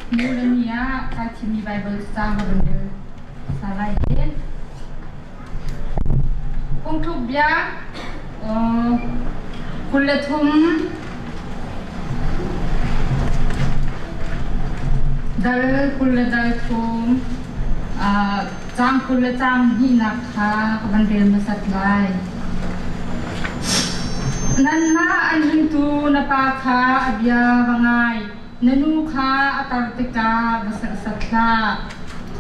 Mulanya kacimi Bible sama bener salah ini. Untuk dia kuletum dal tum jang kuletang hinaka kabandel masatlay. Nanna anhin tu napaka abya bangay nanuka atartika basasatla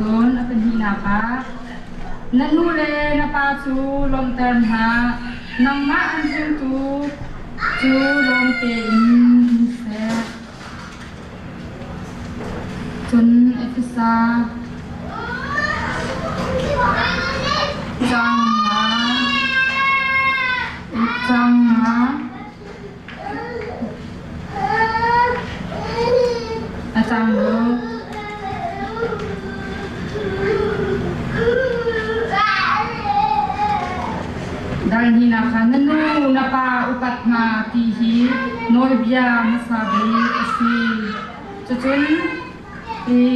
tun apan hinaka nanule napasu lomtan ha nang ma anhin tu lomte se tun efisa dahil hinaka nanu napa upat na tihi noibya masabi kasi cucun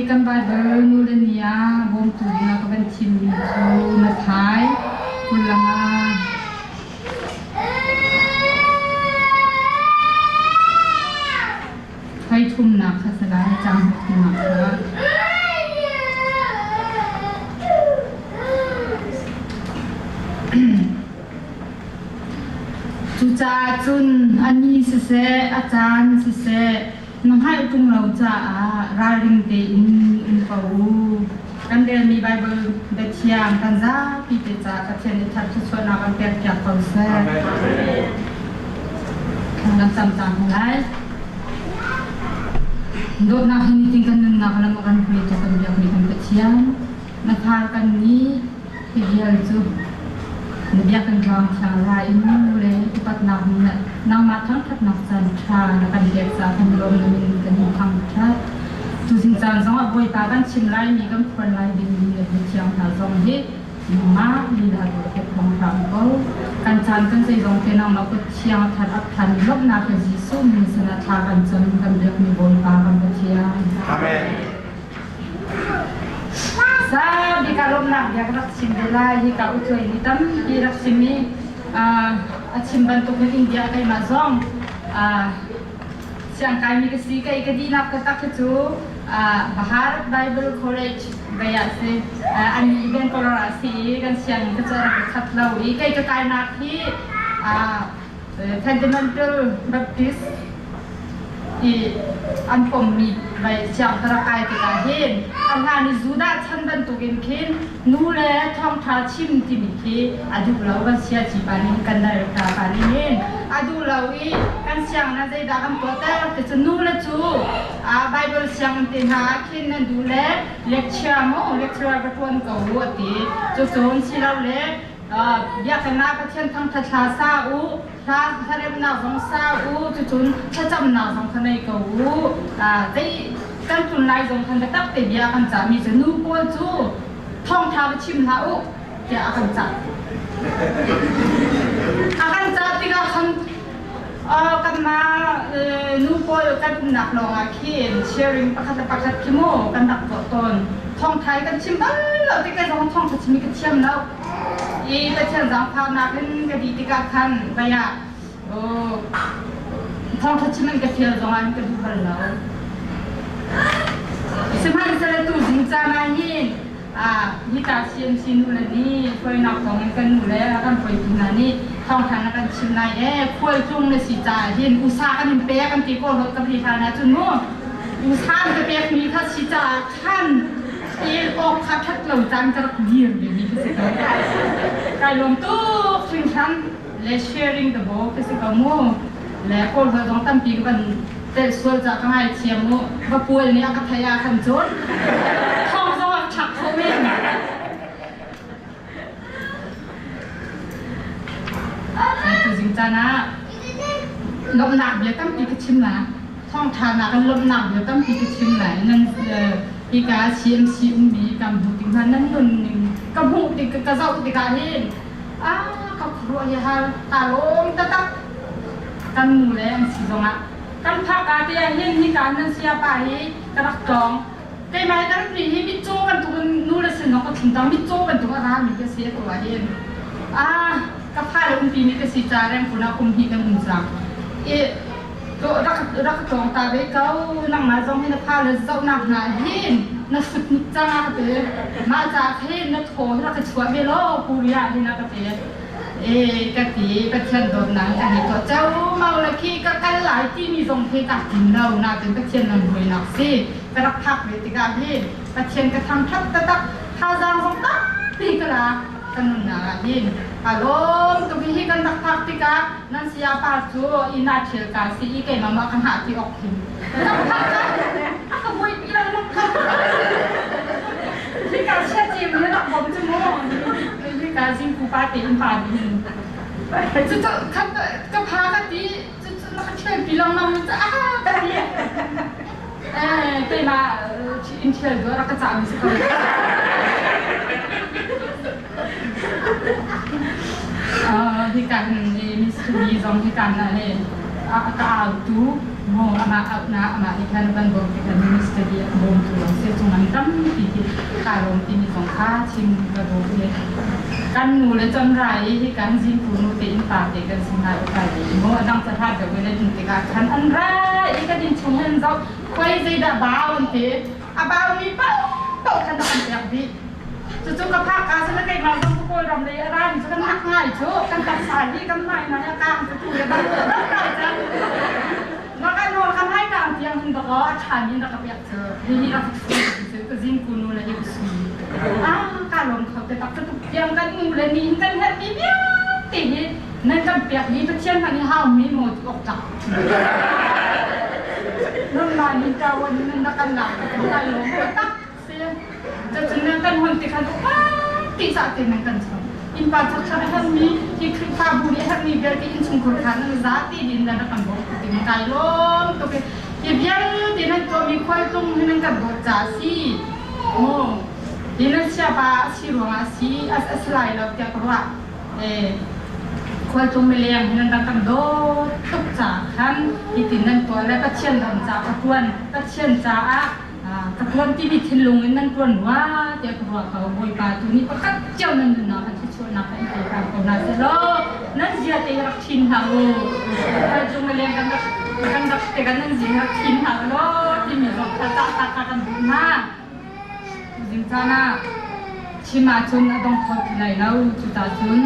kan Bible nulen niya bom tu na kabancin nito na thai kulanga hay thum na kasala jang na ka cha chun ani se achan se nang hai tung lau cha ra ring te in pau kan der mi Bible de chiang kan za pi te cha ka chen chat chu na kan per kya pau se kan sam tam lai do na hin ting kan na kan makan pi to kan biak ni kan ka chiang na thar kan ni pi hial chu Nabiya kan kawang siya inu le ipat na nang matang kat nak san cha na kan dek sa kan lom namin kan hintang cha tu sing san song aboy ta kan chim lai mi kan pon lai din ni le chiang ta song he ma li la do ke khong ram ko kan chan kan sei song ke nang ma ko chiang than ap than lop na ka ji su mi sana tha kan chon kan dek mi bon pa kan ka chiang amen sa di kalom nak dia nak simbela hi ka utoi ni tam di rak simi achim bantuk ni India kai mazong siang kai mi kasi kai kadi nak katak chu Bharat Bible College gaya se ani event kolorasi kan siang ka cara khatlau i kai ka kai nak hi Fundamental Baptist i an pom mi bai siang tara kai ka hin an ha ni zuda chan ban tu gen khin nu le thong tha chim ti mi ki adu lau ban sia chi pa ni kan da ta pa ni hin adu lau i kan siang na dai da kan to ta te chu nu le chu Bible siang te ha khin nan du le lecture ba ton ko ru ti chu chon si lau le ya kan na ka chen thang tha tha sa u tha rem na hong sa u chu chun cha cham na hong khanai ko u dai kan tun lai dong kan tak te bia kan cha mi chu nu ko chu thong tha ba chim la u ya kan cha akan cha ti ka kan kan ma nu ko kan nak lo nga khin sharing pakhat ki mo kan dak to ton thong thai kan chim ba lo ti ka dong thong tha chim mi ka chiam lo i ta chen jang pha na kan ka di ti ka khan ba ya thong tha chim ka phia dong an ka du bal lo Semhan sala tu jing cha na yin ni ta sim sin nu la ni khoi nak tong kan nu le kan khoi tin na ni thong than kan chim na khoi chung na si cha hin usa kan pe kan ti ko ho ka phi tha na chun no usa ka pe mi tha si cha khan i ok kha that lo jang cha lir ni ni se ka kai lom tu thing than le sharing the book se ka mo le ko ho dong tam pi kanแต่ส่วนจากข้างในเชียงมุกระปุยนี้อักขยาขันจนท้องสว่างฉักเขาเองไอ้ตัวจริงจังนะลมหนักเดี๋ยวตั้งปีกชิมนะท้องทานนะกันลมหนักเดี๋ยวตั้งปีกชิมไหนนั่นปีกาเชียมชีอุ้มบีกำบุติงท่านนั่นนุ่นหนึ่งกำบุติกระเจ้าติกาเห็นกับครัวยังฮะตาลงตะตักกันหมูแรงสีตรงอ่ะกันพักอาเตียเห็นนี่การนั่นเสียไป กระดักจองใกล้ไม้กันนี่ให้มิโจ้กันตัวนู้นเลยสิน้องก็ถึงต้องมิโจ้กันตัวร้านมีก็เสียตัวเองกับผ้าเลยปีนี้ก็สีจาแรงคุณอาคุมฮีกันมุนจังก็รักจองตาไปเขานั่งมาจองให้นักผ้าเลยเจ้าหนักหนาเห็นนักสุดนิจ้าเตะมาจากเห็นนักโถให้เราจะช่วยเวลาปูริยาที่นักเตะกะทิกะเทียนโดนนังกันนี่ตัวเจ้าเมาละขี้ก็กันหลายที่มีทรงเพกัดกินเราหน้าเป็นกะเทียนนั่งรวยนักสิกระดักพักเวทีการเห็นกะเทียนกระทำทับตักท่าจางทรงตักตีกระลากันนุ่นนาเห็นอารมณ์ตัวพี่กันดักพักตีกานั่นเสียปาจูอินาเชียกาสีอีเกมามากันหาที่ออกหินดักพักกันขโมยปีละลูกพักที่การเชื่อจีมันเนี่ยดักผมจะมองที่การซิงคูปาตีอินปาดีจะคันก็พากันดีจะนักเชื่อปีละน้องจะกันดีเป็นมาอินเทอร์ก็รักษาไม่ใช่ที่การมีสตูดิโอที่การนั่นเองก็เอาตู้โม่อามาเอาหน้าอามาที่การบันทึกที่การมีสตูดิโอบ่มตัวเสียจงนั้นตั้มที่การลงที่มีสองข้าชิมกระโดดเลยกันหนูเลยจนไรที่การซิงคูนูเต็มปากเด็กกันสินายไปโม่ดังสถานเดี๋ยวเวลาถึงที่การขันอันไรอีกก็ดิ้นชงเงินเราคุยใจด่าบ้าวันเถอะบ้ามีเป้าโตขันตะกันแบบนี้จู่ๆกับภาคการฉันก็เกิดมาต้องพูดรำเลยอะไรฉันก็นักง่ายชั่วกันตัดสายที่กันไม่นะเนี่ยการจะถูกกันแล้วได้จ้ะแล้วก็นอนกันให้การเตียงคุณตะก้อชายนี่ตะกับอยากเจอที่เราซื้อก็ซิงคูนูเลยที่สุดการลงเขาแต่ตักจะตุกเตียงกันงูเลยนี่กันแค่นี้เนี่ยตีนี้นั่นกันเปียกนี้ไปเชี่ยนกันที่ห้าวมีหมดออกจากนั่นมานี่จะวันนี้นั่นกันหลังกันลงไปตักจะถึงนั่นกันคนติดขัดตีสาตินั่นกันชอบอินปาจักรหันมีที่คลิปภาพบุรีหันมีเบลที่อินชุมคนขันนั่นจะตีดินนั่นกันบอกติมันกายล้มตัวเป็นยิ่งยังที่นั่นตัวมีควายตรงให้นั่นกันบอกจ่าซีโอ้ที่นั่นเชื่อป่ะซีรัวซีสไลด์เราเกี่ยวกับว่าควายตรงไม่เลี้ยงให้นั่นกันโดดตุกจ่าขันที่ตินั่นตัวแล้วก็เชี่ยนดำจ่าตะกวนก็เชี่ยนจ่าตะกวนที่มีทิ้งลงนั่นกวนว่าเดี๋ยวตัวเขาบอยปาตัวนี้ก็กัดเจ้านั่นนะที่ชวนนักไปไปทำคนนั้นเสร็จแล้วนั่นเสียตีรักชินหาโอ้ไปจงมาเลี้ยงกันดักแต่กันนั่นเสียรักชินหาโอ้ที่มีรถตากันดูนะจริงจ้านะชิมาชนต้องขอที่ไหนแล้วจุดตาชน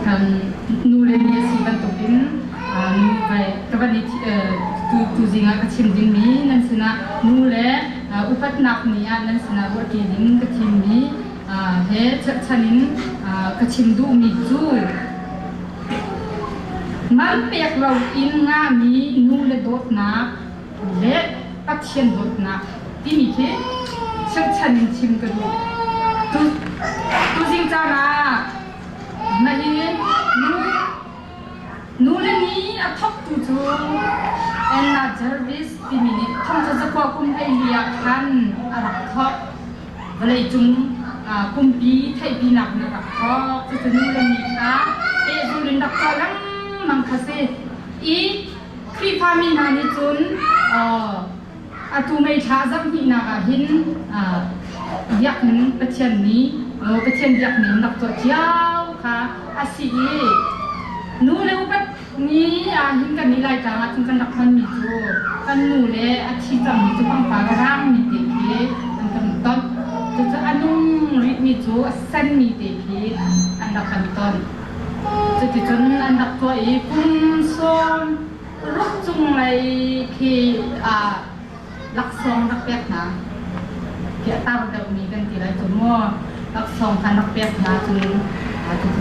กันนูเรนีสิบันตุกินนูไปกับวันนี้tu zinga kachim ding mi nan sina nu le upat nak ni nan sina wo ti ding kachim ni he chanin kachim du mi chu man pek lo in nga mi nu le dot na le patchen dot na ti mi ke chanin chim ka tu zing cha na na hi nu le ni a thok tu chu en na service ti mini thong cha kwa kum ai lia khan arak thok balai chung kum pi thai pi nak na rak thok chu nu le ni ka e zu rin dak ka lang mang khase i kri pha mi na ni chun atu mai tha zam hi na ka hin yak nin pachen ni pachen yak ni nak to chiao kha asi nu le upat ni hin kan ni lai ta chung kan dak man mi chu kan nu le achi cham mi chu pang pa rang mi te ki an kan ton chu anung rit mi chu san mi te ki an dak kan ton chu ti chun an dak to i kum som ruk chung lai ki lak song dak pek na ki tar da mi kan ti lai chu mo lak song kan dak pek na chu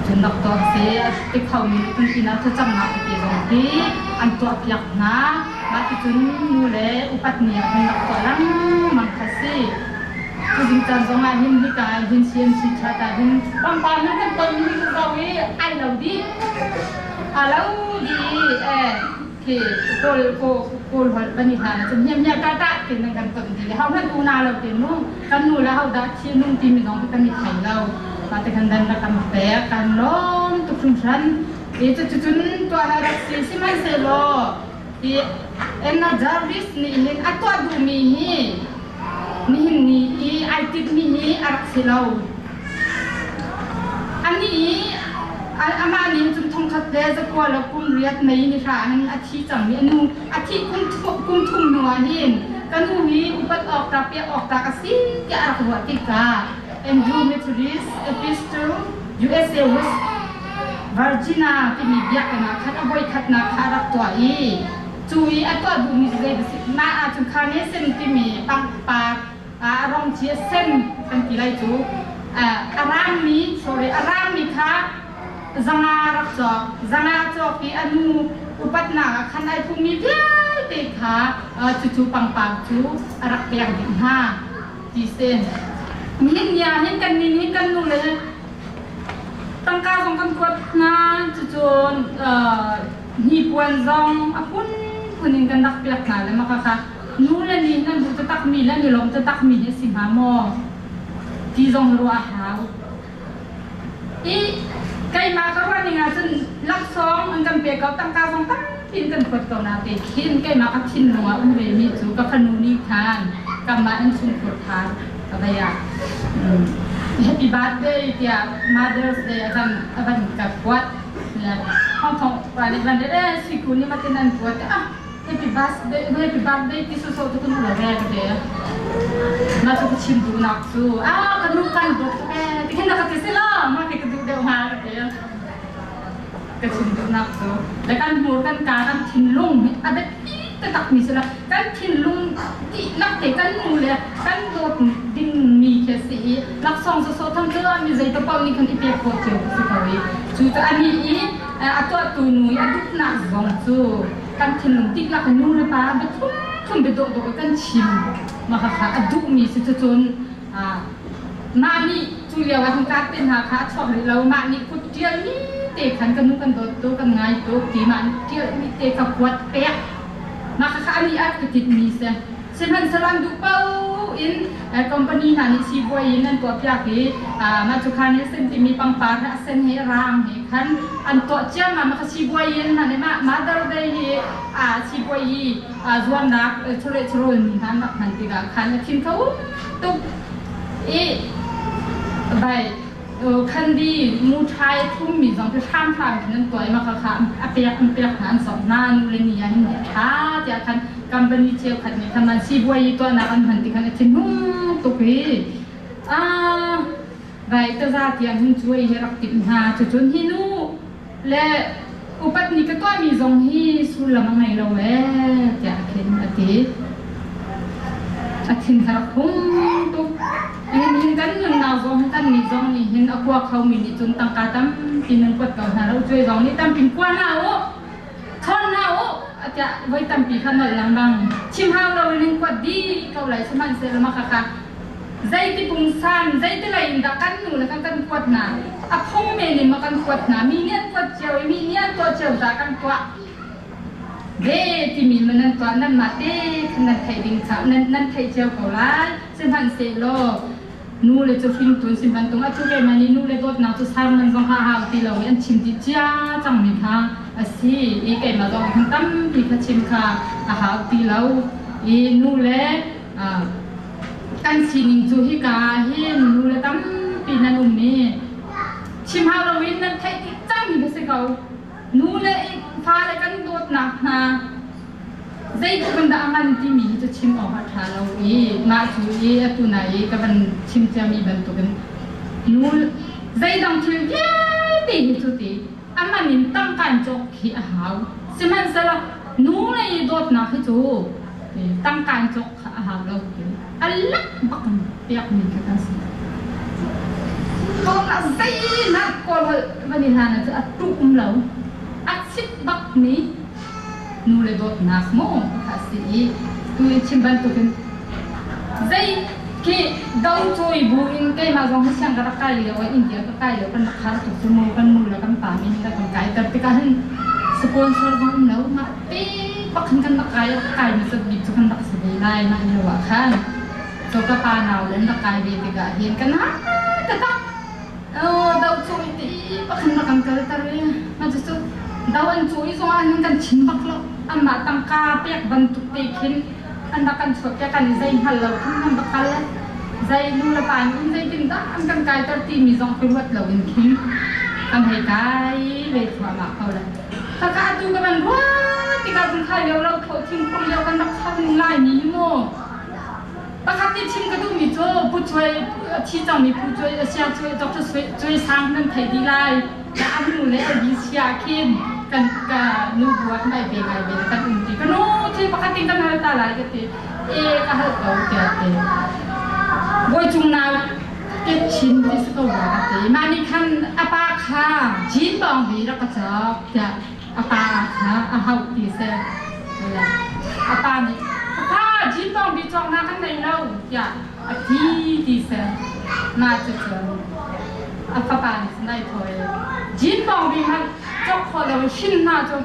จนดรเสียที่เขามีคุณที่น่าจะจำนักที่ตรงที่อันตัวเปียกนะมาที่จนนูเลอุปัตเนียเป็นดรลังมันคัสซี่คือจริงจังสมัยหินที่การหินเชียนสิชาตาหินบางปานนั้นเป็นต้นหินเราวิไอเราดีเราดีที่โกลหัวปณิธานจนเงียบๆตาๆเป็นกันต้นที่เขาท่านดูนาเราเป็นนุ่งกันนูแล้วเขาดัชชี่นุ่งที่มีน้องที่มีไข่เราpati kandan na kampe kanlom tu function itu cucun tu harap si man selo di enna jarvis ni hin atwa du mi hi ni hin ni I aitit mi hi arak silau ani ama ni jun thong khat de za kwa la kum riat nei ni ra han athi chang mi anu athi kum thum nuwa hin kanu hi upat ok ta pia ok ta ka si ti arak wa ti ka Andrew Methodist Epistle USA West Virginia ti mi biak na khat aboi khat na kharak to I chui atwa du mi zai bisi ma a chun khane sen ti mi pang pa rong chia sen kan ti lai chu arang mi sorry arang mi kha zanga rak chok ki anu upat na khan ai thu mi bia te kha chu pang chu arak pek din ha ti sen min ya hin kan nu le tăng ca trong con quật na chun hi puan zong apun punin kan dak piak na le makaka nu le ni nan bu tak mi le ni lom tak mi ne sim ha mo ti zong ro a hau I kai ma ka wa ni nga chun lak song an kan pe ka tăng ca trong tak tin kan quật ko na te khin kai ma ka thin no a ve mi chu ka khanu ni than kam ma an chun quật than ka ba ya Happy birthday dia Mother's Day akan buat ya hong pada bandera siku ni matinan buat happy birthday ti susu tu kan udah gitu ya masuk cintu nafsu kedudukan dok tikin nak kasih lah makai keduduk mahal gitu ya kecintu nafsu dan murkan karan tinlung ada tetap misalnya kan tinlung di nak tekan mulai kan dot ding mi kesi nak song so tham jua mi zai to pau ni kan ipia ko cheu su kawi chu to ani atwa tu nui aduk na zong chu kan tinlung tik la kan nu le pa be thum be do kan chim maka kha aduk mi su chun ma ni chu liaw wa thong ka ten ha kha chok ni lo ma ni kut tial ni te kan kan nu kan do to kan ngai to ti ma tial ni te ka kwat pek makakaani at kitit misa seman salam du pau in company na ni si boy in an to pya ki ma chu khan ni sen ti mi pang pa ra sen he ram he khan an to cha ma ka si boy in na ne ma mother day he si boy hi zuam na chore ni han nak han ti ga khan thin khau tu baiคันดีมูไทยทุ่มมีสองที่ข้ามทางนั้นตัวมาค่ะเปียกหันสองหน้านูเลยนี่ยังหมดท้าจะคันกัมปนีเชียวคันนี้ทำมันซีบวยตัวนักอันหันติคันที่นุ่มตุกีใบตะซาที่ยังหุ่นช่วยให้รักติดหาจนฮินูและอุปัตนิกตัวมีสองฮีสุลมังไงเราจะเข็นอติทินคาร์พุ่งตุกหินกันยังนาซองกันนี่ซองนี่หินอควาเขามีนี่จนตั้งกาตั้มที่นึงกวดก่อนเราช่วยซองนี่ตั้มปิ่นกวนหน้าโอ้ทอนหน้าโอ้อาจจะไว้ตั้มปีขนาดหลังบังชิมห้าวเราเล่นกวดดีเขาไหลสมันเสร็จแล้วมาค่ะใจที่ปุ่งซันใจที่ไหลดักกันหนูแล้วกันกวดหน้าพงเมนี่มากันกวดหน้ามีเนี่ยกวดเจียวมีเนี่ยตัวเจียวดักกันกวดเดที่มีมันนั่นตัวนั่นมาเด้ขนาดไทยดิงขาวนั่นไทยเจียวเขาไล่เส้นพันเซโลนูเลยจะฟิล์มตุนสิบันตรงทุเรศมันนี่นูเลยโดดน้ำจะสร้างมันต้องหาตีเราอันชิมติจ้าจังมีค่ะสิอีกไอ้มาต้องทั้งตั้มพี่ค่ะชิมค่ะหาตีเรานูเลยกันชินิงจูฮิกาเห็นนูเลยตั้มปีนันอุ้มนี่ชิมหาเราวินนั่นไทยติจังมีภาษาเขานูเลยฟ้าเลยกันโดดหนักนะใจกันด่ามันที่มีจะชิมออกมาทานเรามาชูตัวไหนก็มันชิมจะมีบรรทุกกันนูใจดังที่เย้ตีจุดที่มันนี่ตั้งการจกขี้หาวใช่ไหมสละนูเลยโดดหนักที่จูตั้งการจกหาวเราอันลักบักเปียกมีกันสิก็น่าใจนักก็วันนี้ทานจะอัดตุ้มเราอัดสิบบักนี้นูเลยโดดนักโม่ค่ะสิตัวชิมบันตุกันใจที่ดาวช่วยบุญแกมาจงให้ช่างกระไกเลยว่าอินเดียก็ไกเลยกันนักข่าวถูกสมุกันมูลแล้วกันป่ามีนี่กันไกแต่ที่กันสปอนเซอร์ของเรามาตีปักกันนักไกมันจะบีบจะกันนักสบีได้มาเนี่ยว่าค่ะโจกปาหนาวเล่นนักไกดีที่กันเห็นกันนะแต่ตั้งดาวช่วยตีปักกันนักกันเกิดแต่เรื่องมันจะสุดดาวันช่วยส่งอันนั้นกันชิมบักแล้ว อันมาตั้งกาเปียกบรรทุกตีขินอันนักกันสวดแกกันใจหันเราทั้งทำบักกันเลยใจนูละปานอินใจกินตาอันกันกายตัดตีมีจงเป็นวัดเราอินขินอันให้กายเวทว่ามาเขาเลยถ้ากาตูกันมันว้าที่กาจึงขายเราโทษทิ้งคนเดียวกันนักขับหนึ่งลายนี้โม่ปกติชิมก็ต้องมีโจ้ผู้ช่วยที่จะมีผู้ช่วยเสียช่วยดรช่วยสร้างนั่นไทยดีไลและอันนู้นเลยดีเสียขึ้นกันกับนูบัวไม่เป็นไงเป็นกันอุ้มตีกันโน้ที่ปกติกันอะไรตาลายกันตีก็ให้เขาเกิดตีบอยจุงนาเก็บชิ้นที่สกัดว่ากันตีมานี่คันอาปาค่ะจีนบองบีแล้วก็จะอาปาค่ะอาเฮาตีเซ่อะไรอาปานี่จีนบองบีจองนากันในเราอย่าอาทีตีเซ่มาจะเจออาปานี่ในถอยจีนบองบีมันจอกคนเราชินนาจง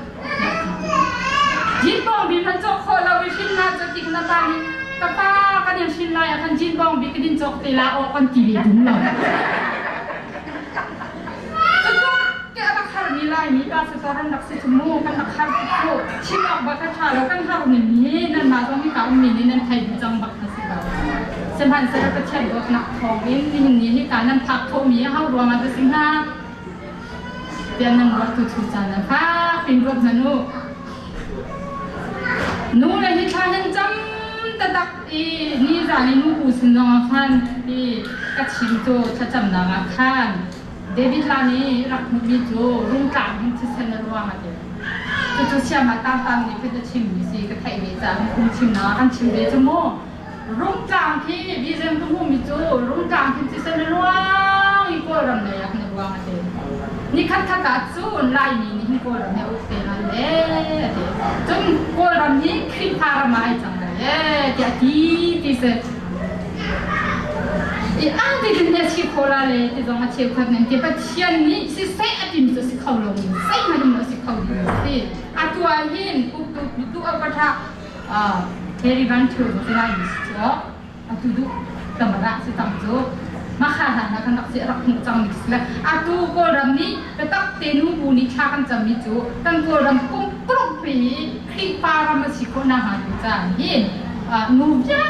จีนบองบีมันจอกคนเราชินนาจงติกนาตานีกับป้ากันยังชินเลยคันจีนบองบีก็ดินจอกตีลาออกกันทีเดียวเลยแกนักข่าวมีลายมีการสื่อสารนักสื่อสมุกันนักข่าวโคชิมออกบัตรข่าวแล้วกันข่าวนี้นั่นมาต้องมีการมีนั่นไทยจังบักนะสิเราเส้นผ่านเส้นกระเทียมรถหนักทองนี่นี่ที่การนั้นผักโทมีเข้ารวมมาจะสิงหาเดี๋ยวนั่งรถทุกๆจานนะคะเป็นรถสนุกนู้นเลยที่ท่าเห็นจำแต่ตักนี่จานี่นู้อุสนองขันกัดชิมโจชัดจำนางขันเดวิดลานี่รักมุกมีโจรุ่งกลางที่เซนรัวมาเดียวจุดเชื่อมาตามนี่เป็นจะชิมสิก็ไทยเวจาคุณชิมนะกันชิมเวจโมรุ่งกลางที่วิเซนทุ่งมีโจรุ่งกลางที่เซนรัวอีกคนรำเลยอยากรัวมาเดียวนี่คัดกัดซูนไล่นี่คนรำเนี่ยโอเคนั่นแหละจนคนรำนี้คลิปพารามาจังเลยเดี๋ยวที่เสร็จอันที่ถึงเนี่ยชิโคลาเลยที่ต้องมาเชื่อคนนั้นที่ปัจจัยนี้สิ่งใส่อดีตมันสิเขาลงใส่มาดีมันสิเขาดีสิอัตัวเห็นปุ๊บเอากระทะเฮริบันทูมันจะได้ยินสิจ๊ะอัตัวดูธรรมดาสิตั้งโจมาขาดนะกันนักเสียรักจังมิสละอัตัวโกรำนี้เป็นตักเตนูบุนิชากันจะมีโจกันโกรำกุ้งกรุบปีคลิปารามาสิโคนาหาดูจ้าเห็นนูบจ้า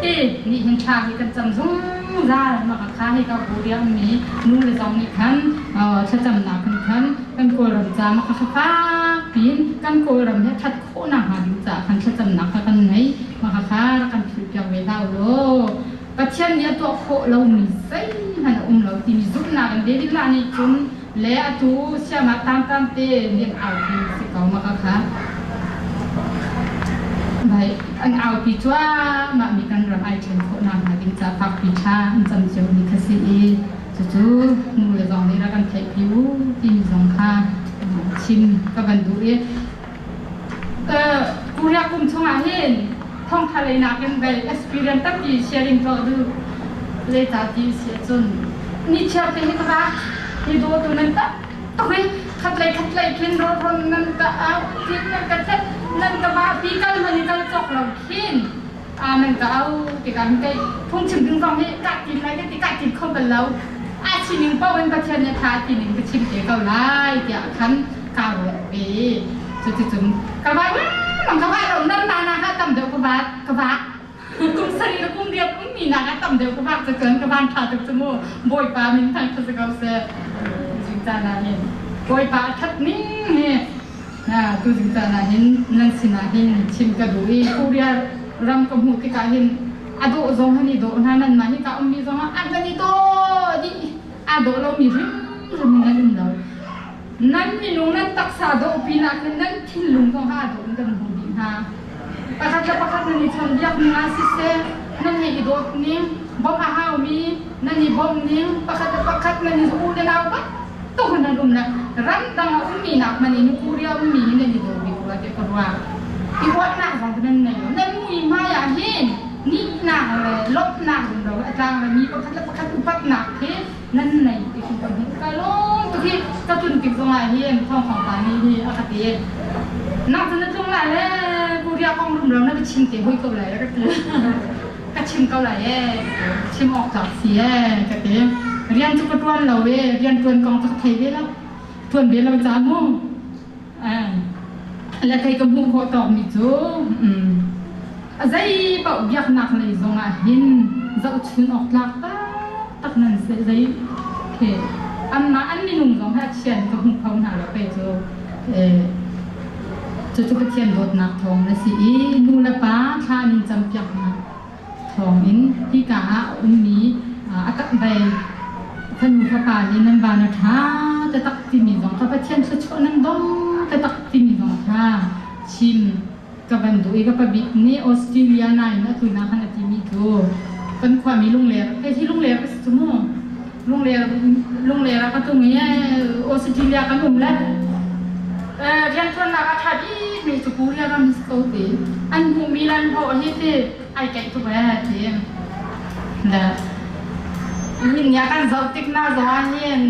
เด็นี่เห็นชาที่กันจำซุ่มจ้ามาค้าให้กับบุรีรัมย์นี้นูเลยจำนี่คันชัดจำหนักคันกันโกรำจ้ามาค้าปีนกันโกรำเนี่ยชัดโคนาหาดูจ้าคันชัดจำหนักกันไหนมาค้าแล้วกันผิวเปียกเวลาโลปัจจัยนี้ตัวโคเรามีใส่หันเราที่มีจุดนั้นเดี๋ยวนี้นี่จุนเลี้ยตัวเชื่อมาตามเตเนี่ยเอาที่สิเขามาค้าไปอันเอาปีจ้ามามีการรำไอเชิญคนนำมาดินจะพักปีชาอันจำเจ้ามีคสีจู่ๆนูเลยลองนี่แล้วกันไทยผิวที่มีสองข้างชิมกับกันดูกูอยากคุมช่วงอาเห็นท่องทะเลนักกันไป experience ตั้งที่ sharing ก็ดูเลยจากที่เสียจนนี่เชื่อเป็นที่ว่าที่ดูตัวนั้นต้องไปขัดเลยขึ้นรถนั้นก็เอาที่นั่นก็จะนั่นก็มาปีกันมันก็จอกเราขึ้นนั่นก็เอาที่กันไปพุ่งชิมถึงตรงนี้กัดกินอะไรก็ติกัดกินเข้าไปแล้วชิมหนึ่งป้าเป็นประเทศเนี่ยทาชิมหนึ่งก็ชิมเดี๋ยวเขาไล่เดี๋ยวคัน900 ปีจุดกระบะมันกระบะเรานั่นนาฮะต่ำเดียวกระบะกุ้งสลีกุ้งเดียวกุ้งมีนาต่ำเดียวกระบะจะเกินกระบะขาดจากจมูกบอยปลามิ้นทันเขาจะเขาเสียจริงจังนะเห็นบอยปลาทัดนิ่งเนี่ยตัวจริงจังนะเห็นนั่นสินะเห็นชิมกระดูกคูเรียรำกับหูที่การเห็นอโดซองฮันนี่โดนั่นมาที่การมีซองอันนี้โดดิอโดเรามีริมนั่นเรานั่นมีลุงนั่นตักษาโดปีนักนั่นทิ้งลุงต้องหาโดนดำหูดิฮะประคัตนั่นนี่ชนยักษ์งาสิเซนั่นให้โดดนิ่งบ่มอาหาวมีนั่นนี่บ่มนิ่งประคัตนั่นนี่สู้เดินเอาปะตัวนั้นลุงนะรันดังอุ้มมีนักมันนี่คูเรียอุ้มมีนั่นนี่โดดมีกูว่าเด็กคนว่าอีวัดนักของนั่นนี่นั่นมุ้ยมาอย่างเห็นนี่หนักเลยลบหนักเราอาจารย์มันมีประคัตอุปัตหนักเท่นั่นไหนที่คุณคนนี้ก็ลงตัวที่กระตุ้นปิดตรงไหนเห็นท้องของตานี่ที่อคตินักจนตรงไหนเลยกูเรียกกองรุมเราเนี่ยไปชิมเตี๋ยวหุ้ยเกาหลีแล้วก็คือก็ชิมเกาหลีชิมออกจากเสียก็เตี๋ยเรียนจุกตวนเราเรียนตวนกองจากไทยเว้แล้วตวนเบี้ยเราจ้ามู่ là thầy cầm hung hộ tỏ mì chú dây bậu việc nặng này dùng hin dậu chun ọc lạc tắc nần sẽ dây kể ăn mà ăn mi nung dùng hát chèn cầm hung phong nào là phải cho cái chèn đột nặng thòng là sĩ nu là bá tha min chăm piak nặng thòng in hi cả mi các bài thân mu pha pa in nan ba na tha te tak ti mi dùng các chèn cho chỗ nan dong te tak ti mi dùng tha chimกับบันดูอีกกับบิ๊กนี่ออสเตรเลียนายนะทุนนะขณะที่มีตัวเป็นความมีลุงเลี้ยไอ้ที่ลุงเลี้ยก็สมมติลุงเลี้ยก็ตรงนี้ออสเตรเลียก็นุ่มแล้วเรียนทุนนะก็ทับอีมีสกูลเรียนก็มีสกูลตีอันหูมีรันพอที่ที่ไอ้แก่ตัวแม่ที่นะยินยากันสอบติ๊กหน้าสอนเย็น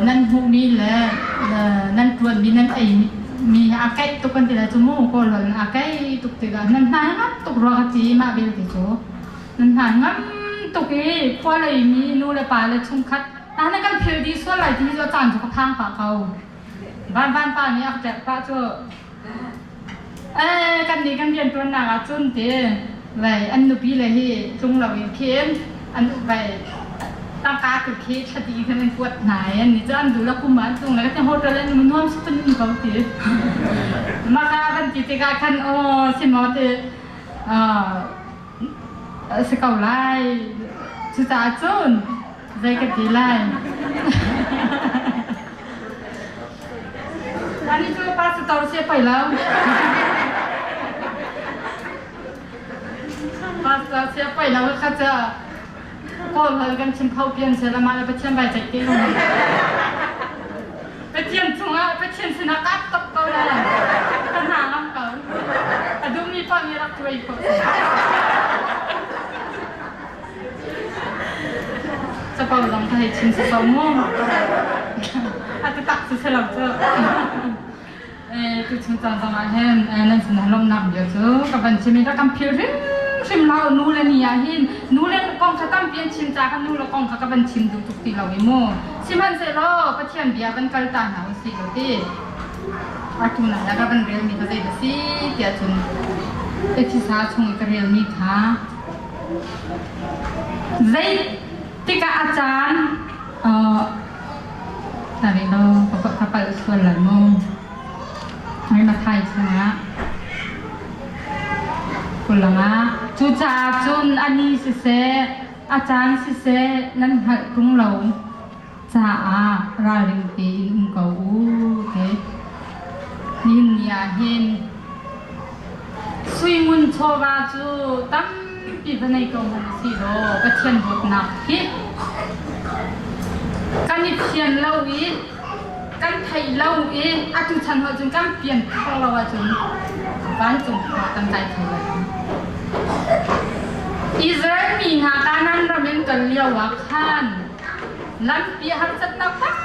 นั่นหูมีแล้วนั่นควรมีนั่นไอ้มีอาไก่ตุกันทีละชั่วโมงก็หล่นอาไก่ตุกติกันนั่นหางับตุกรอกจีมาเบลติโจนั่นหางับตุกอีพอเลยมีนู่นเลยปลาเลยชุ่มคัดนั่นกันเพียวดีส่วนไหลที่จะจานจุกพังปากเขาบ้านป้านี่อาจจะป้าจ้กันดีกันเรียนตัวหนักจุนเตะไหลอันนุบีเลยที่จุงเราเองเขียนอันนุไปตั้งกาตุกเคสดีขึ้นเป็นปวดไหนอันนี้จะอันดูแล้วคุมมันตรงไหนก็จะโหดเลยมันน่วมสุดเป็นเขาตีมาค่ะกันจิตการคันสิมอเตสเกลไล่ชุดจ้าจุนใจกันดีไล่อันนี้ช่วยป้าสตอเสียไปแล้วป้าสตอเสียไปแล้วก็จะก็เลยกันชิมเข้าเปลี่ยนเสร็จแล้วมาแล้วไปเชียนใบใจตีลงไปเชียนชงอ่ะไปเชียนชนะกัดตบเขาเลยปัญหาล้ำเกินแต่ดูมีพ่อมีรักตัวอีกคนจะเป่าลำไทยชิมสตอม่วงอาจจะตักสุดเฉลิมเจ้าคือชิมจานสมาเห็นนั่นสินะลมหนักเยอะเจ้ากับบัญชีมีรักกำเพียวริมชิมเรานูเลนี่ยหินนูเลกองเขาตั้งเปลี่ยนชิมจากนูเลกองเขากับบัญชีดูทุกทีเราไม่โม่ชิมหันเสร็จแล้วก็เทียนเบียร์บันกัลตาหนาวสิเราที่อาทุนแล้วก็บันเรียลมีก็ได้สิเดียจุนที่สาชงอีกเรียลมีค่ะใจที่กับอาจารย์แต่เราเขาไปส่วนหลังโม่ให้มาไทยใช่ไหมคนละนะจูจ่าจุนอันนี้สิเสอาจารย์สิเสนั่นหัดกรุงเราจ่าราลิงตีอินเกาเทนินยาเห็นสุยมุนโชวาจูตั้มปีพนัยกองทัพสิโรก็เทียนบทนักฮิกันนี่เทียนเล่าอีกันไทยเล่าอีอาจุชันหัวจุนกันเปลี่ยนทางเราจุนบ้านจุนหัวตั้งใจเท่าไหร่อิสราเอลมีหาการนั้นเราเป็นกันเลี้ยววักขันลำปีหัดจัดนับปัก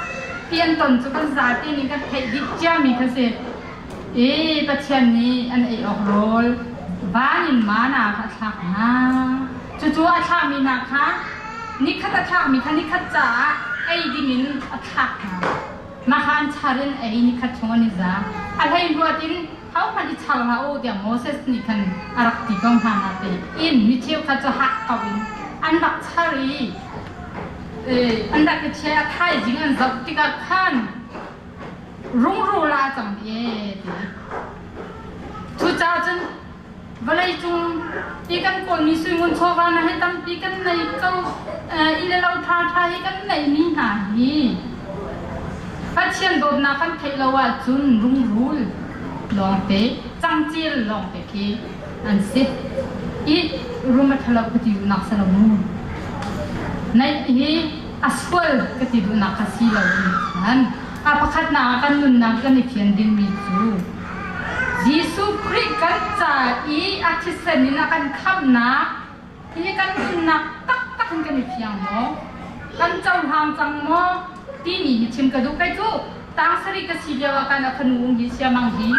เปลี่ยนตนจุกันสาตีนี่กันไทยดิจ้ามีเกษตรประเทศนี้อันออกโรลบ้านยินมานาค่ะชักนะจู่ๆอาชามีนะคะนี่ขัดอาชามีค่ะนี่ขัดจ้าดิมินอาชาค่ะมาขันชาเรนนี่ขัดชงนิจ้าอะไรบัวดินเขาพันอิชาลาโอเดียโมเสสนี่คันอารักติกองหานาเตมิเทียวขัดจะหักเขาอินอันดักชารีอันดักเชียไทยจริงอันจับติกาขันรุ่งโรลาจังเย่ทุจ้าจันเวลาจุงปีกันคนมีสุยมุนโชวานะให้ตั้มปีกันในเจ้าอิเลเราท่าทายกันในนี่หาฮีพัดเชียนโดดนาคันไทยเราว่าจุนรุ่งรูลลองเตะจังจีลลองเตะคีอันสิรูมาทะเลาะกันอยู่นักสลมูในอัสฟัลก็ติดนักสีเราอันapa kat nak akan menangkan ikan din itu. Yesus Kristus cai artisan ini akan kamna, ini kan nak tak kan ikan mo, kan jauh hang mo, tini hicim kedua itu, tang seri kesidia akan nunggu siamang hi,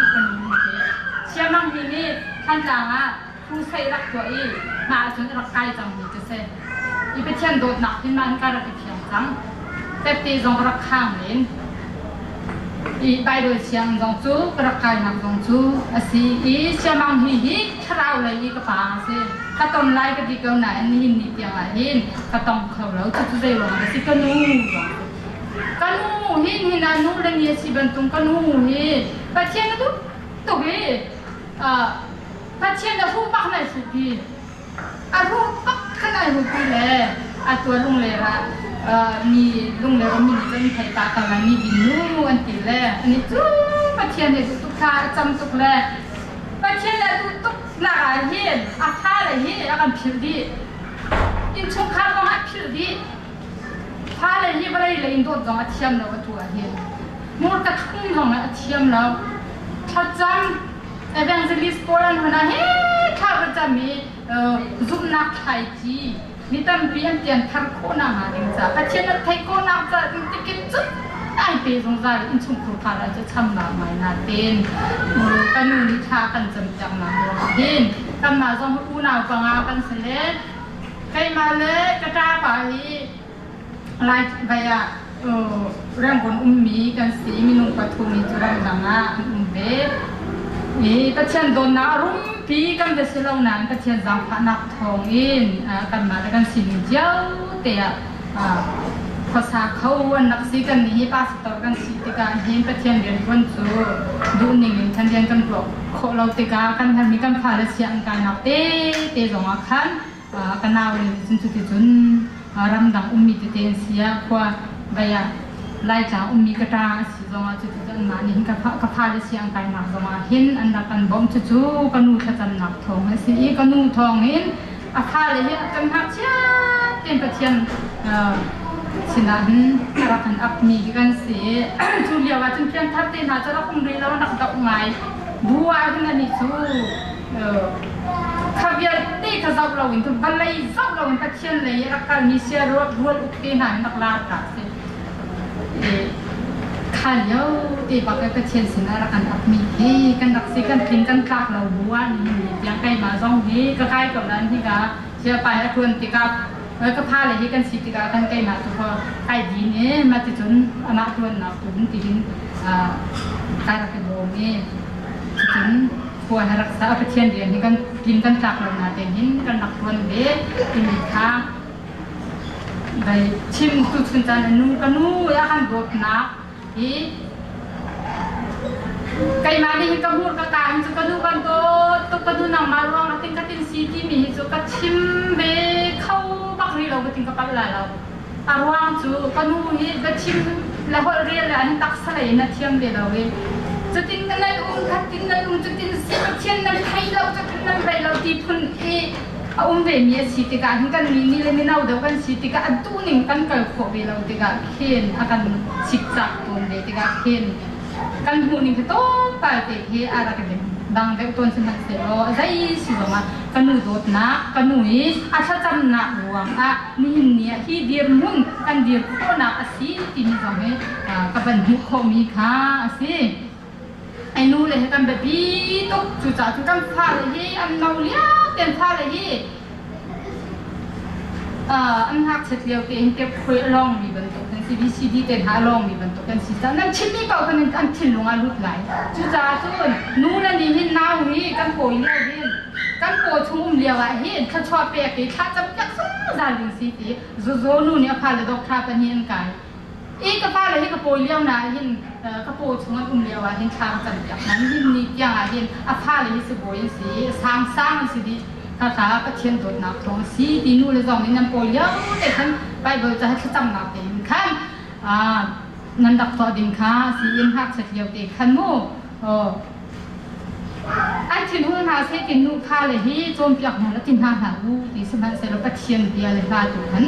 siamang ini kan jangan pusai rak tuai, macam rak kai jang itu se, ibu cian dot nak himan kara ikan jang, tapi jang rak kang ni. i bai do siang dong chu rakai nam dong chu asi i siamang hi thrau lai i ka pa se ka ton lai ka di ko na ni hin ni piang a hin ka tong khau lo chu dei lo si ka nu hin anu le ni si ban tung ka nu hi pa chen tu to ge pa chen da hu pak nai su pi a hu pak khanai hu pi le a tua lung le raมีลุงเลยก็มีเป็นไทยตาตาลามีบินนู่อันติแลอันนี้ทุกประเทศเนี่ยทุกท่าจำทุกแลประเทศเนี่ยทุกหน้าเห็นอาท่าอะไรเห็นอาการผิวดีอินชงคาร์บอนผิวดีท่าอะไรเห็นอะไรเลยอินโดนจงอาเทียมเราก็ตัวเห็นมูลกระทุ่งของอาเทียมเราถ้าจำเอเวนเจลิสโปลันหัวหน้าเฮ้ถ้าเราจะมีซุปนักไทยจีนี่ตั้งเปลี่ยนเปลี่ยนทางโคนาหาดิงจ้าถ้าเช่นนั้นไทยโคนาจะติดกินจุดไอเปย์สงสารอินชุมครูพาเราจะทำมาไม่นาเต้นกันนู่นนิทากันจำจังมาเห็นกันมาจงอูนาวปังอากันเสร็จใครมาเลยกระตาไปไล่ไปอ่ะเรื่องคนมีกันสีมีนุ่งปะทุมีจุดดังอ่ะเบ๊นี่ถ้าเช่นโดนนารุ่มปีกันเดชลงนั้นก็เทียนจังพนักทองอินกันมาแล้วกันสินเจ้าเตะภาษาเขาวันนักสิกันนี้ภาษาตกันสิติการเห็นก็เทียนเรียนวันจูดูหนึ่งทันเรียนกันปลอกเราติกากันทันมีกันพาเลเซียนกันนักเตะจงอาคันกันนาวเลยจนจุดจุนรำดังมีเตนเสียกว่าใบไล่จากมีกระตาสิจงอาจุดจุนมานี่กับพาเลเซียนกันนักจงอาเห็นอันดับกันบ่มจู่กันนูขจันนักทองสิกันนูทองเห็นอาคาเลยเห็นกันหักเชียเต็มประเทศสินั้นรักกันอับมีกันเสียจูเลียว่าจนเพียงทัดเต็นหาจะรักคงดีแล้วนักดอกไม้บัวขึ้นนี่จูข้าเบียร์ตีข้าจับเราอินทุบบัลลัยจับเราอินตะเชียนเลยรักกันมีเสียรัวอุกเต็นหานักลาดตัดเสียข้าเลี้ยวตีปากกระเชียนสินะรักกันอับมีกันรักสิกันกินกันตักเราบัวนี่ยังใกล้มาซ่องนี้ก็ใกล้กับนั้นที่กาเชื่อไปให้คนติกับก็พาเลยที่กันสิติกากันใกล้มาทุกคนไอ้ดีเนี่ยมาติดจนอนาคตนักตุนติดินการรักษาโบมีจนควรรักษาประเทศเดียนที่กันกินกันจากเราหน้าเด่นหินกันนักตุนเด็กกินข้าวไปชิมตุกสุนทรนูกันนูอยากกันโดดนักอีไก่มาดิหินกระหูกระกายหินกันนูกันโดดตุกกันนูนำมาลองติงกันติงซีที่มีหินกันชิมเบเข้าบักรีเราก็ติงกับอะไรเราอารวางจูกันนูหินก็ชิมแล้วก็เรียนแล้วหินตักสลายนัดเทียมเบเราเวจะติงกันนั่นคัดติงนั่นจะติงซีบักเทียนนั่นไทยเราจะติงนั่นไรเราตีพุนเวมีสิติกาหินกันนี่เลยไม่เอาเดี๋ยวกันสิติกาอันตู้หนึ่งกันเกิดขบเวเราติกาเขียนอาการสิกจักตัวเวติกาเขียนกันหูนี่คือโตไปเตะเฮอะไรกันเนี่ยดังเด็กตัวฉันมันเสียใจสิว่ามากันหนูโดดนะกันหนูนี่อาชจำหนักหลวงนี่เนี่ยที่เดียร์มุนกันเดียร์โคนักสิที่นี่จังเฮกับเป็นหุกขมีค่ะสิไอ้นู่เลยกันแบบนี้ตุ๊กจุดจ่าจุดกันฟ้าเลยอันเราเลี้ยเต็มฟ้าเลยอันหักเสร็จแล้วเต็มเก็บคุยลองมีบรรทุกกัน CBCD เต็มหาลองมีบรรทุกกันสิจ้านั่นชิ้นนี้เปล่ากันอันชิ้นลงอาลุดไหลจุดจ่าจุดนู่นนี่เห็นน้าหีกันโผล่เลี้ยวเห็นกันโผล่ชุ่มเลี้ยวเห็นข้าชอบเปียกข้าจำจักสู้จาลิงสิทีโซนู่นเนี่ยพาเลยดอกทาปันเห็นกันอีกพาเลยให้กระโปรงเลี้ยวนะเห็นกระโปรงชุ่มเลี้ยวเห็นทางจำจักนั้นเห็นนี่ยังเห็นพาเลยให้สบายสิสร้างสิดีข้าขาก็เทียนตัวนักทองสีตีนู่นเลยสองนี่น้ำโปรยเยอะแต่ท่านไปเบอร์จะให้จำนักเต็มขั้นนั่นดักตัวดินค้าสีอินหักเสียวเต็มขั้นโม่อันที่นู่นหาเส้นที่นู่นพาเลยที่โจมเปียกหัวแล้วที่หาลูที่สมัยเสร็จแล้วก็เทียนเบียร์เลยพาตัวนั้น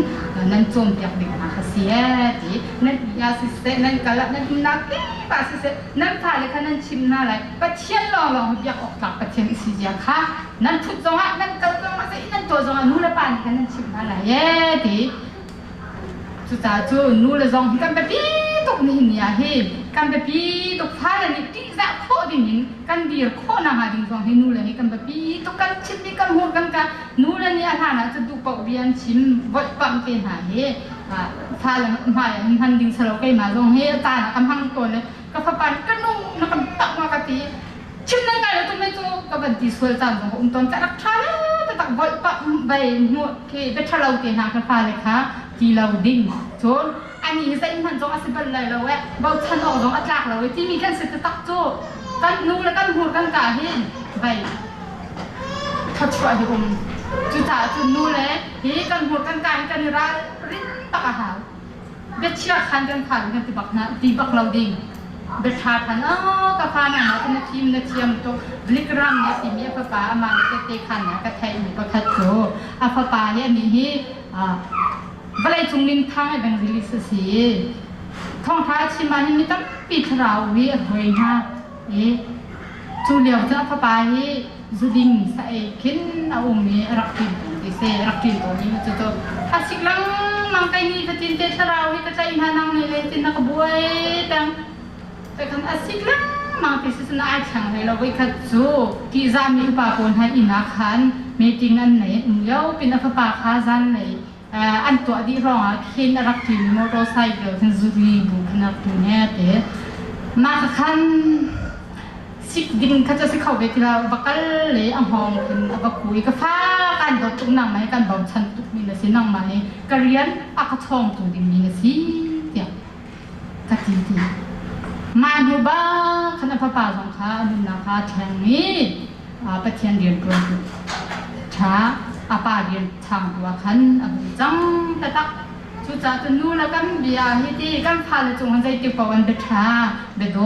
นั่นโจมเปียกเด็กหาเสียที่นั่นยาสิเสนั่นกะละนั่นนักที่ปาสิเสนั่นพาเลยค่ะนั่นชิมน่าไรก็เทียนลองเปียกออกจากก็เทียนสีเดียค่ะนั่นทุกจังหวะนั่นกำลังมาสินั่นตัวจังหวะนู่นละปานค่ะนั่นชิมน่าไรที่สุดท้ายจู่นู่นละจังกันแบบนี้ตกนี่เนี่ยเฮ้กันแบบนี้ตกพาเลยนี่ที่จะโคดินินกันเดียร์โคนาหาดิงจังให้นู่นเลยกันแบบนี้ตกกันชิมนี่กันหัวกันกันนู่นเลยนี่อาหารนะจะดูปกเบียนชิมวัดปั๊มเป็นหาเฮ้พาเลยมาหันดิงสโลกไก่มาจังเฮ้ตาหนักกำพังตัวเลย ก็พปันก็นุ่งนักตักมากติชิมนั่งไงแล้วตัวไม่ตัวก็เป็นที่สวยจังของตอนจะรักษาแต่ตักบ่อยปะใบหัวเคเป็นชะเราเตียนหากันฟ้าเลยค่ะที่เราดิ่งชนอันนี้ใส่มันจงอาศัยเป็นอะไรเราแหวะเบาชันออกจงอัดลักเราที่มีกันสิทธิ์ตักโจกันนู่แล้วกันหัวกันกาเห็นใบทัดช่วยให้จุดจ่าจุดนู่เลยที่กันหัวกันกากันร้ายริ้นตักอาหารเบ็ดเชือกคันกันผ่านกันตีบักนะตีบักเราดิ่งเบ็ดชาทันกาแฟน่ะนะที่นักทีมนักเชียมตัวบลิกรัมเนี่ยที่มีฟ้าฟ้ามาเตะขันเนี่ยกระไทยหมูกระทัดโจฟ้าฟ้าเนี่ยมีที่บลายจุงลินทางไอ้แบงซิลิสสีท่องท้าชิมาให้มีตั้งปีทราววิเฮยฮะจูเลียวจะฟ้าฟ้าที่จุดิงใส่ขึ้นเอามีรักถิ่นที่เสรักถิ่นตัวนี้จะตัวถ้าสิลังมังไกนี่ก็จินเตทราววิก็ใจอินทานังเลยจินนักบวยแต่คันอาสิลังมังที่สุดน่าช่างให้เราไว้คัดจูที่จามีอุปกรณ์ให้อินาคันมีจริงอันไหนเยาเป็นฟ้าฟ้าข้าจันไหนอันตัวที่ร้องเข็นรักถิ่นมอเตอร์ไซค์เป็นจุลีบุกนักตัวเนี่ยแต่มาคันสิดิ่งเขาจะสิเข้าไปที่เราบักกะเลยอังหอมขึ้นบักคุยก็ฟ้ากันดอกตุ้งนั่งไหมกันเบาชันตุกมีนะสินั่งไหมก็เรียนอักทองตัวดิ่งมีนะสิเดียวกะทิทีมาดูบ้าขณะพระป่าสงฆ์ข้าดูนะคะแทงนี้ไปเทียนเรียนตัวช้าป่าเรียนทางตัวขันจังแต่ตักจุดจ่าจนนู้นแล้วกันเบียร์ฮิตีกันพาเลยจงหันใจติวปวันเบชาเบโด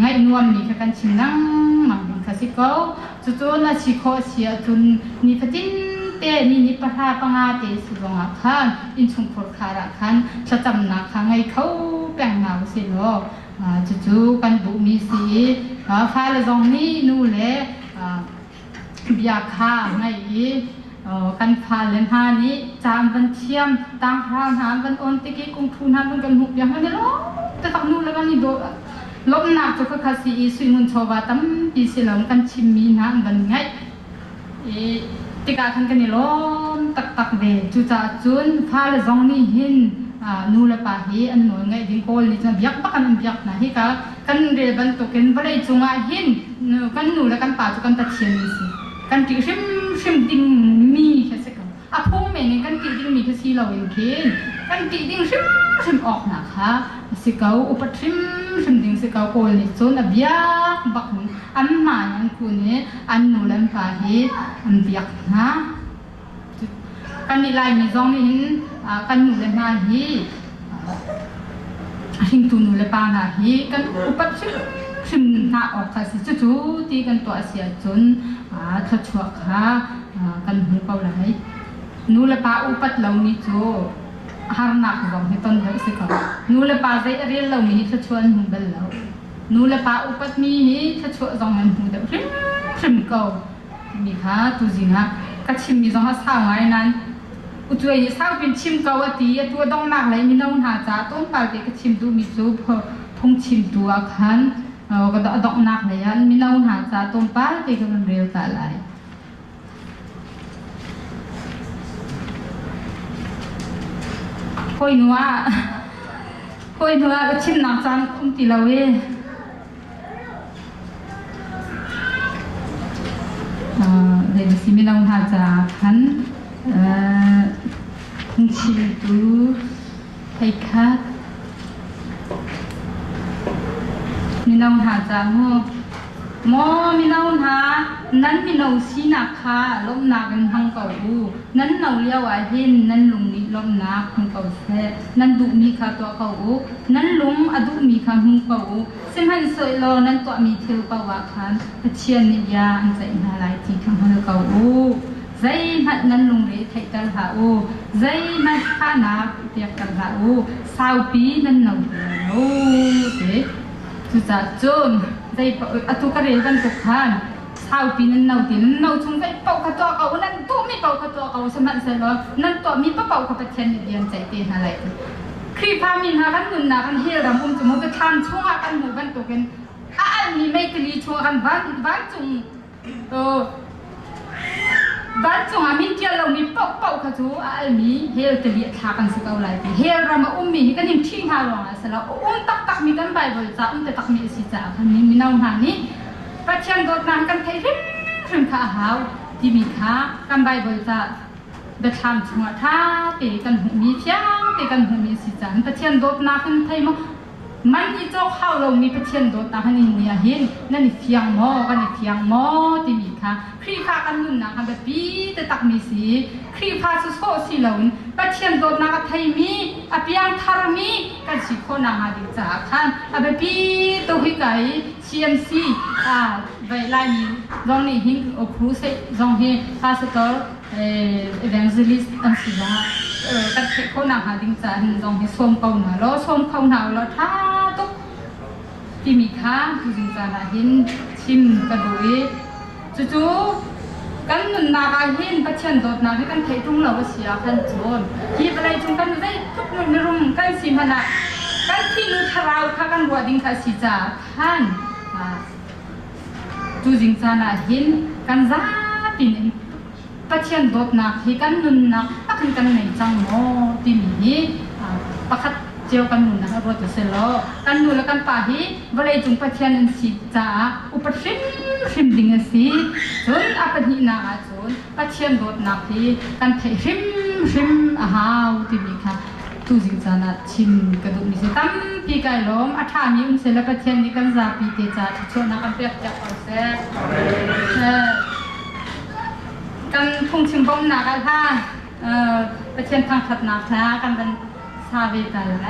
ไงนวมนี่แค่กันชิมนั่งมังคาสิโก้จู่ๆน่ะชิโคเสียทุนนี่พัดินเตนี่ปะทาปังอาเตสุดงาคันอินชงพลคาระคันจะจำนักไงเขาแบ่งเงาสิโลจู่ๆกันบุมีสีฟ้าเลยจงนี่นู่นเลยเบียร์ข้าไงกันพาเล่นหานี้จามบันเทียมต่างพรางหาบันอ่อนตะกี้กุ้งทุนหาบันกันหุบอย่างนั้นเลยล้อแต่ตักนู่นแล้วกันนี่โดลบหนักจุกคาซีสุยมุนชาวตั้มปีเสลงกันชิมมีนะบันไงติกาคันกันนี่ล้อตักเวจุจ่าจุนพาเลยจงนี่หินนู่นละป่าฮีอันหน่วยไงดิ้งโกลนี่จะเบียกปักกันเบียกนะฮีกันเรียบันตุกันบริจุงอาหินกันนู่นละกันป่าจุกันตัดเชียนสิกันติชิมดิ้งมีแค่สักพงเมนี่กันติดิ้งมีแค่สีเราเองเคนกันติดิ้งชิมออกนะคะสิเกาอุปชิมดิ้งสิเกาโกลนี่จนเบียกบักอันมาอย่างคุณเนี่ยอันนู่นละป่าฮีอันเบียกนะกันนี่ลายมีจงนี่กันนู่นละนาฮีหิงตุนู่นละป่านาฮีกันอุปชิมหน้าออกค่ะสิจู่ๆตีกันตัวเสียจนทัดชัวค่ะกันหูเกาไหลนู่นละป่าอุปัตเหล่านี้จู่หาหนักกว่าที่ต้นเดือดสิค่ะนู่นละป่าใจเรียนเหล่านี้ทัดชัวหูเบลเหล่านู่นละป่าอุปัตมีนี้ทัดชัวจงมันหูเดือดชิมเกามีค่ะตุจินะกัดชิมมีจงหาสาวไงนั้นอุจวยสาวเป็นชิมเกาตีตัวต้องหนักเลยมีน้องหาจ้าต้นปลายเด็กชิมดูมีจูบพงชิมตัวคันก็ดอกหนักเลยอันมีน้องหาจ้าต้นปลายเด็กมันเร็วตาไหลคุยนัวก็ชิมหนักจังตีเราเว้เดี๋ยวสิมีน้องหาจ้าคันพงชิมดูให้คัดมีน้องหาจาโมมีน้องหานั้นมีน้องสีนักค่ะล้มนักกันทั้งเก่าอูนั้นน้องเลี้ยวเห็นนั้นลุงนี่ล้มนักทั้งเก่าแท้นั้นดุมีค่ะตัวเก่าอูนั้นลุงอดุมีค่ะทั้งเก่าอูซึ่งหันสวยรอนั้นตัวมีเทวปวะคันเชียนนิยาอันใจหาลายที่ทั้งเก่าอูใจมันนั้นลุงเรไทยตลหาอูใจมันข้านักเตียกตลหาอูสาวปีนั้นน้องโอ้เด็จุดจนใจตุกเรียนกันทุกท่านสาวปีนั้นน้องตีนั้นน้องชงใจเป่าขัดตัวเขานั้นตัวมีเป่าขัดตัวเขาสมัครเสร็จแล้วนั้นตัวมีเป่าขัดประเทศเดียนใจเตียนอะไรครีพามินหากันเงินหากันเฮียรำจมูกกันทานช่วงกันหมู่กันตัวกันอันนี้ไม่กลีช่วงกันบ้านจุง บ้านจงอามินเทียเรามีเป่าขจูอัลมีเฮลเตลีทากันสิเกาไลตีเฮลรามามีกันยิมทิ้งหาลงอ่ะสละตักมีกันไบเบิลจ้าแต่ตักมีสิจ้าคันนี้มีน้ำหานี่ปัจจัยโดดน้ำกันไทยริมข้าหาวที่มีข้ากันไบเบิลจ้าเด็กทำชัวท่าเตกันหูมีเพียงเตกันหูมีสิจ้าปัจจัยโดดน้ำกันไทยมั้งมันอีเจ้าเข้าเรามีประเทศโดดตาหันนี่เห็นนั่นนี่เฟียงหม้อกันนี่เฟียงหม้อที่มีค่ะครีพากันนุ่นนะค่ะแบบปีแต่ตักมีสีครีพาสุดโซสีเหล่านี้ประเทศโดดนะก็ไทยมีอภิยังทารมีกันสิคนนะฮะดิจ้าค่ะแบบปีตัวหิไก่ CMC ไว้ไล่นี้ตรงนี้หิ้งโอครูเซตรงนี้พาสตอร์evangelist อันสิว่ากันสิคนนะฮะดิจ้าตรงนี้ส้มเก่าหนาแล้วส้มเก่าหนาแล้วท่าตุกที่มีค่าคือดิจ้าเห็นชิมกระดูกจู่ๆกันนั่นนาการเห็นประเทศโดดนาให้กันไทยตรงเราเสียกันโจรที่อะไรจงกันได้ทุกนู่นนี่รุ่งกันสิมันนะกันที่นู่นทาราวข้ากันวัวดิ้งข้าสิจ้าท่านจู่ดิจ้านะเห็นกันซาปินประเทศโดดนาให้กันนู่นนะปักกันในจังโมที่มีปักเจ้ากันนู่นนะรถเสลอกันนู่นแล้วกันป่าฮีเวลาจุงประเทศนั้นสิจ้าอุปสรรคริมดิ่งสิจนอาปนินาจนประเทศโดดนักที่กันไทยริมหาวที่มีค่ะตู้จิงจานะชิมกระดูกมีสิตั้มปีกายล้อมอาถามีเสลประเทศนี้กันซาปีเตจ้าที่ชนนักกันเปียกจากเอาเสกันทุ่งชิมบ้มนักท่าประเทศทางขัดนักนะกันเป็นซาเวตันไร